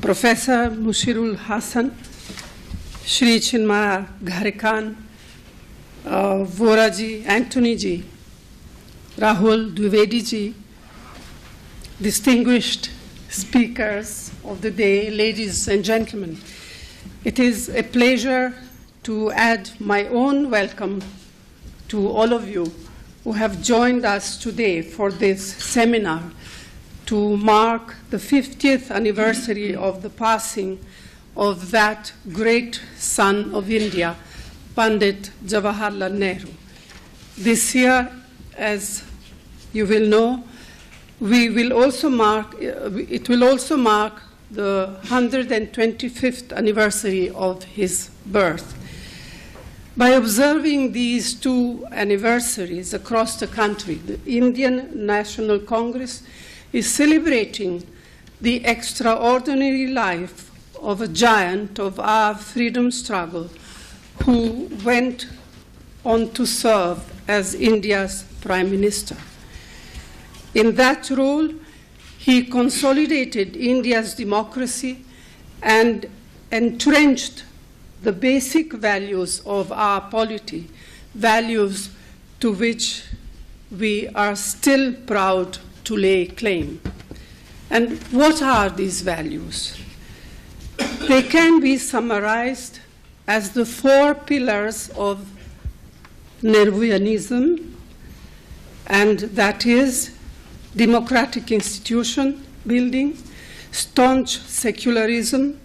Professor Mushirul Hassan, Shri Chinmaya Gharekan, Voraji, Anthony ji, Rahul Dwivedi ji, distinguished speakers of the day, ladies and gentlemen. It is a pleasure to add my own welcome to all of you who have joined us today for this seminar to mark the 50th anniversary of the passing of that great son of India, Pandit Jawaharlal Nehru. This year, as you will know, it will also mark the 125th anniversary of his birth. By observing these two anniversaries across the country, the Indian National Congress is celebrating the extraordinary life of a giant of our freedom struggle who went on to serve as India's Prime Minister. In that role, he consolidated India's democracy and entrenched the basic values of our polity, values to which we are still proud to lay claim. And what are these values? They can be summarized as the four pillars of Nehruianism, and that is democratic institution building, staunch secularism,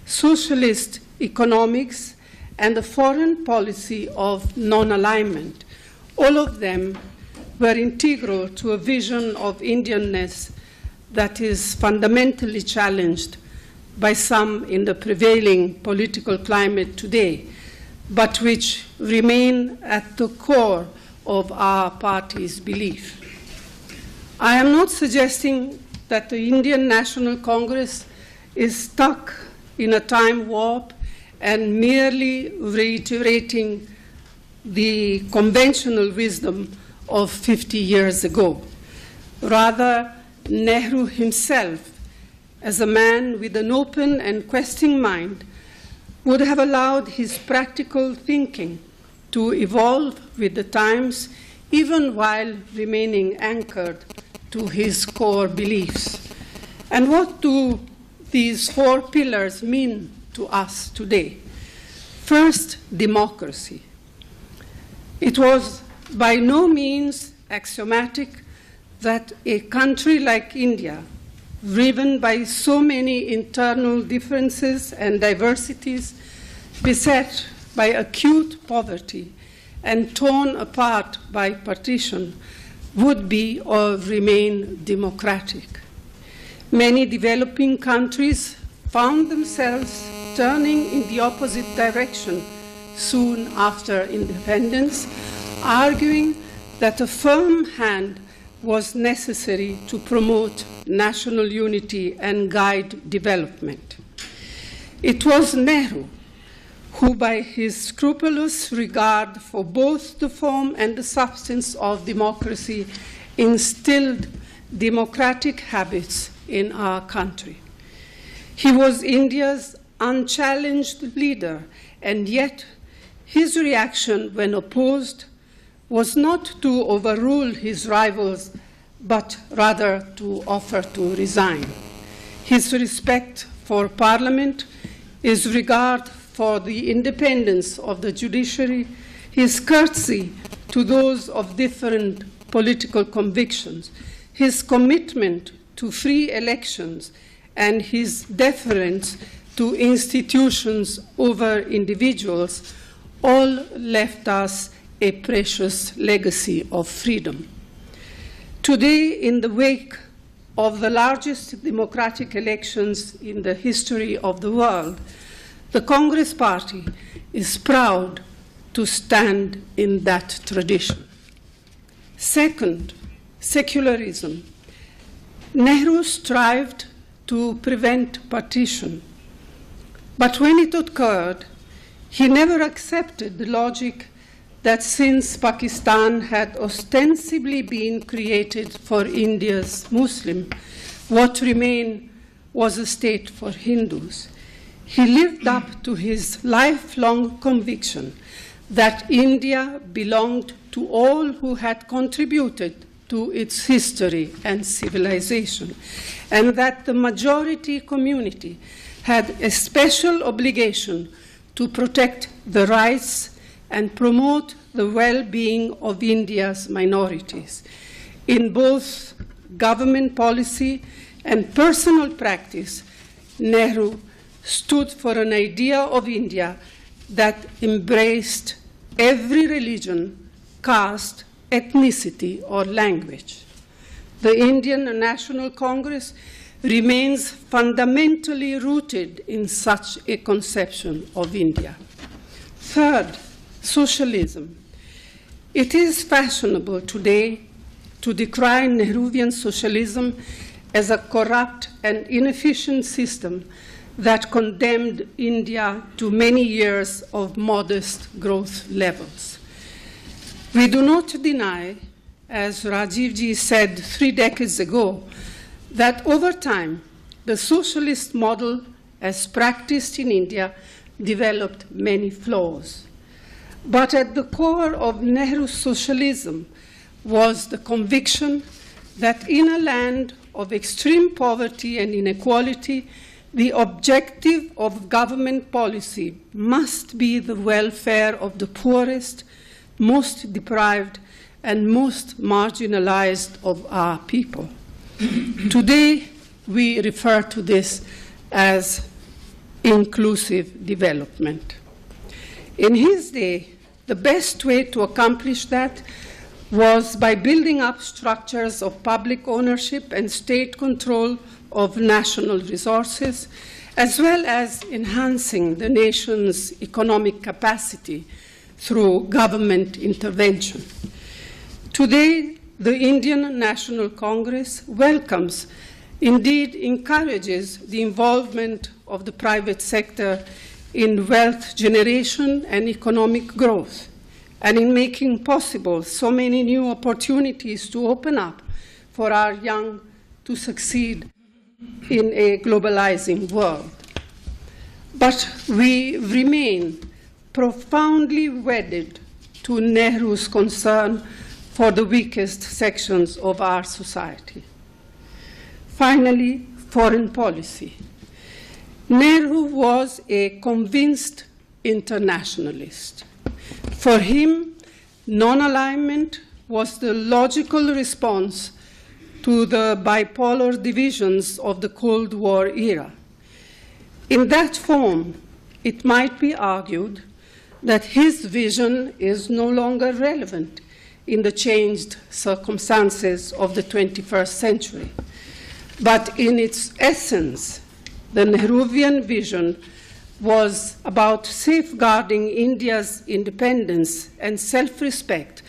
socialist economics, and a foreign policy of non-alignment. All of them were integral to a vision of Indianness that is fundamentally challenged by some in the prevailing political climate today, but which remain at the core of our party's belief. I am not suggesting that the Indian National Congress is stuck in a time warp and merely reiterating the conventional wisdom of 50 years ago. Rather, Nehru himself, as a man with an open and questioning mind, would have allowed his practical thinking to evolve with the times, even while remaining anchored to his core beliefs. And what do these four pillars mean to us today? First, democracy. It was by no means axiomatic that a country like India, driven by so many internal differences and diversities, beset by acute poverty and torn apart by partition, would be or remain democratic. Many developing countries found themselves turning in the opposite direction soon after independence, arguing that a firm hand was necessary to promote national unity and guide development. It was Nehru who, by his scrupulous regard for both the form and the substance of democracy, instilled democratic habits in our country. He was India's unchallenged leader, and yet his reaction when opposed was not to overrule his rivals, but rather to offer to resign. His respect for Parliament, his regard for the independence of the judiciary, his courtesy to those of different political convictions, his commitment to free elections, and his deference to institutions over individuals all left us a precious legacy of freedom. Today, in the wake of the largest democratic elections in the history of the world, the Congress Party is proud to stand in that tradition. Second, secularism. Nehru strived to prevent partition, but when it occurred, he never accepted the logic that since Pakistan had ostensibly been created for India's Muslim, what remained was a state for Hindus. He lived up to his lifelong conviction that India belonged to all who had contributed to its history and civilization, and that the majority community had a special obligation to protect the rights and promote the well-being of India's minorities. In both government policy and personal practice, Nehru stood for an idea of India that embraced every religion, caste, ethnicity, or language. The Indian National Congress remains fundamentally rooted in such a conception of India. Third, socialism. It is fashionable today to decry Nehruvian socialism as a corrupt and inefficient system that condemned India to many years of modest growth levels. We do not deny, as Rajiv Ji said 3 decades ago, that over time the socialist model as practiced in India developed many flaws. But at the core of Nehru's socialism was the conviction that in a land of extreme poverty and inequality, the objective of government policy must be the welfare of the poorest, most deprived, and most marginalized of our people. Today, we refer to this as inclusive development. In his day, the best way to accomplish that was by building up structures of public ownership and state control of national resources, as well as enhancing the nation's economic capacity through government intervention. Today, the Indian National Congress welcomes, indeed encourages, the involvement of the private sector in wealth generation and economic growth, and in making possible so many new opportunities to open up for our young to succeed in a globalizing world. But we remain profoundly wedded to Nehru's concern for the weakest sections of our society. Finally, foreign policy. Nehru was a convinced internationalist. For him, non-alignment was the logical response to the bipolar divisions of the Cold War era. In that form, it might be argued that his vision is no longer relevant in the changed circumstances of the 21st century. But in its essence, the Nehruvian vision was about safeguarding India's independence and self-respect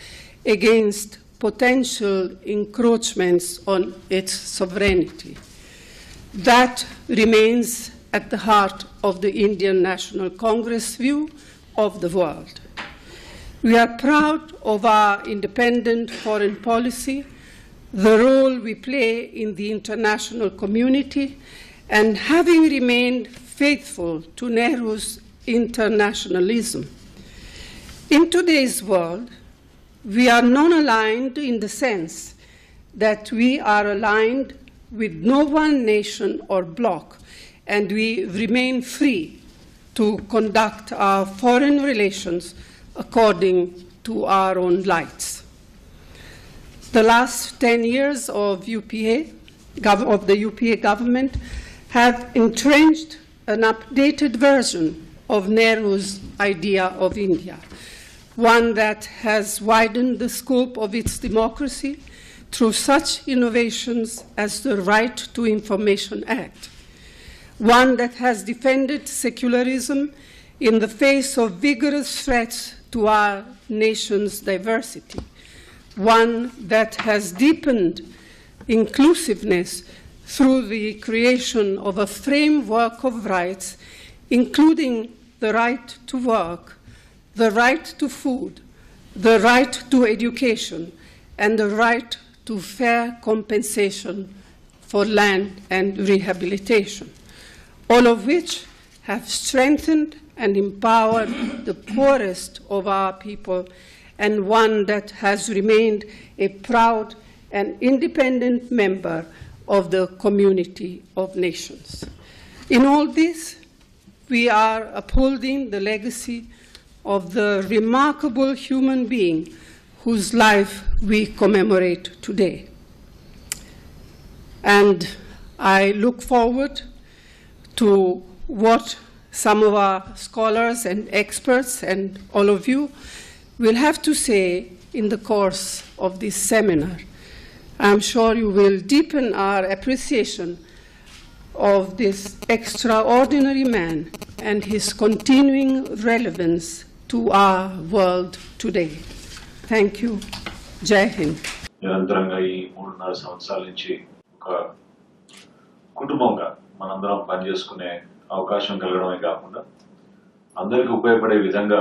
against potential encroachments on its sovereignty. That remains at the heart of the Indian National Congress view of the world. We are proud of our independent foreign policy, the role we play in the international community, and having remained faithful to Nehru's internationalism. In today's world, we are non-aligned in the sense that we are aligned with no one nation or bloc, and we remain free to conduct our foreign relations according to our own lights. The last 10 years of the UPA government have entrenched an updated version of Nehru's idea of India, one that has widened the scope of its democracy through such innovations as the Right to Information Act, one that has defended secularism in the face of vigorous threats to our nation's diversity, one that has deepened inclusiveness through the creation of a framework of rights, including the right to work, the right to food, the right to education, and the right to fair compensation for land and rehabilitation, all of which have strengthened and empowered the poorest of our people, and one that has remained a proud and independent member of the community of nations. In all this, we are upholding the legacy of the remarkable human being whose life we commemorate today. And I look forward to what some of our scholars and experts and all of you will have to say in the course of this seminar. I'm sure you will deepen our appreciation of this extraordinary man and his continuing relevance to our world today. Thank you. Jai Hind. నిరంతరంగా ఈ 3.5 సంవత్సరాల నుంచి ఒక కుటుంబంగా మనందరం పనిచేసుకునే అవకాశం కలగడమే కాకుండా అందరికీ ఉపయోగపడే విధంగా